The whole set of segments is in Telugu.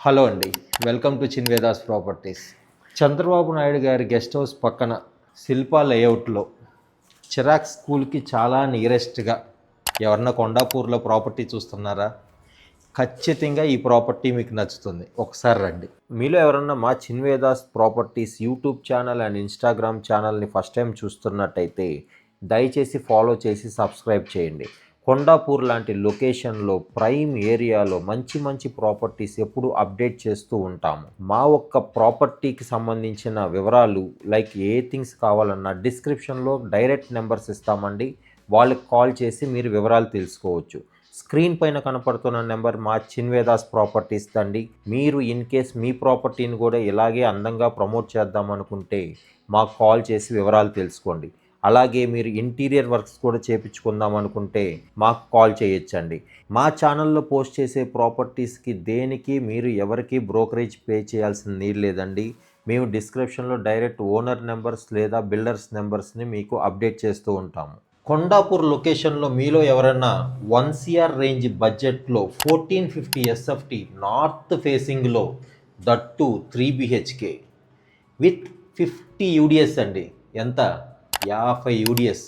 హలో అండి, welcome to Chinvedas properties. Chandrababu Naidu గారి గెస్ట్ హౌస్ పక్కన శిల్పా లేఅవుట్లో చిరాక్ స్కూల్కి చాలా నియరెస్ట్గా ఎవరన్నా కొండాపూర్లో ప్రాపర్టీ చూస్తున్నారా? ఖచ్చితంగా ఈ ప్రాపర్టీ మీకు నచ్చుతుంది. ఒకసారి రండి. మీలో ఎవరన్నా మా Chinvedas properties YouTube channel and Instagram ఛానల్ని ఫస్ట్ టైం చూస్తున్నట్టయితే దయచేసి ఫాలో చేసి సబ్స్క్రైబ్ చేయండి. కొండాపూర్ లాంటి లొకేషన్లో ప్రైమ్ ఏరియాలో మంచి ప్రాపర్టీస్ ఎప్పుడు అప్డేట్ చేస్తూ ఉంటాము. మా ఒక్క ప్రాపర్టీకి సంబంధించిన వివరాలు లైక్ ఏ థింగ్స్ కావాలన్నా డిస్క్రిప్షన్లో డైరెక్ట్ నెంబర్స్ ఇస్తామండి. వాళ్ళకి కాల్ చేసి మీరు వివరాలు తెలుసుకోవచ్చు. స్క్రీన్ పైన కనపడుతున్న నెంబర్ మా చిన్వేదాస్ ప్రాపర్టీస్ దండి. మీరు ఇన్ కేస్ మీ ప్రాపర్టీని కూడా ఇలాగే అందంగా ప్రమోట్ చేద్దాం అనుకుంటే మాకు కాల్ చేసి వివరాలు తెలుసుకోండి. అలాగే మీరు ఇంటీరియర్ వర్క్స్ కూడా చేయించుకుందాం అనుకుంటే మాకు కాల్ చేయొచ్చండి. మా ఛానల్లో పోస్ట్ చేసే ప్రాపర్టీస్కి దేనికి మీరు ఎవరికి బ్రోకరేజ్ పే చేయాల్సిన నీడ్ లేదండి. మేము డిస్క్రిప్షన్లో డైరెక్ట్ ఓనర్ నెంబర్స్ లేదా బిల్డర్స్ నెంబర్స్ని మీకు అప్డేట్ చేస్తూ ఉంటాము. కొండాపూర్ లొకేషన్లో మీలో ఎవరైనా 1 CR రేంజ్ బడ్జెట్లో 1450 SFT నార్త్ ఫేసింగ్లో దట్టు 3 BHK విత్ 50 UDS అండి. ఎంత? 50 UDS.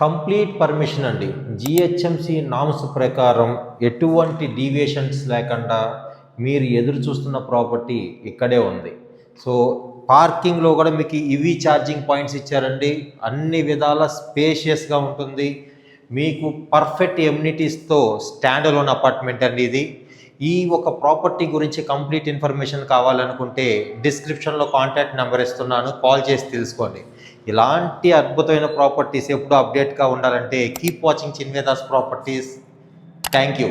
కంప్లీట్ పర్మిషన్ అండి. GHMC నామ్స్ ప్రకారం ఎటువంటి డీవియేషన్స్ లేకుండా మీరు ఎదురు చూస్తున్న ప్రాపర్టీ ఇక్కడే ఉంది. సో పార్కింగ్లో కూడా మీకు ఈవీ ఛార్జింగ్ పాయింట్స్ ఇచ్చారండి. అన్ని విధాల స్పేషియస్గా ఉంటుంది. మీకు పర్ఫెక్ట్ ఎమ్యూనిటీస్తో స్టాండ్ అలోన్ అపార్ట్మెంట్ అండి ఇది. ఈ ఒక ప్రాపర్టీ గురించి కంప్లీట్ ఇన్ఫర్మేషన్ కావాలనుకుంటే డిస్క్రిప్షన్లో కాంటాక్ట్ నెంబర్ ఇస్తున్నాను, కాల్ చేసి తెలుసుకోండి. ఇలాంటి అద్భుతమైన ప్రాపర్టీస్ ఎప్పుడు అప్డేట్గా ఉండాలంటే keep watching Chinvedas properties. Thank you.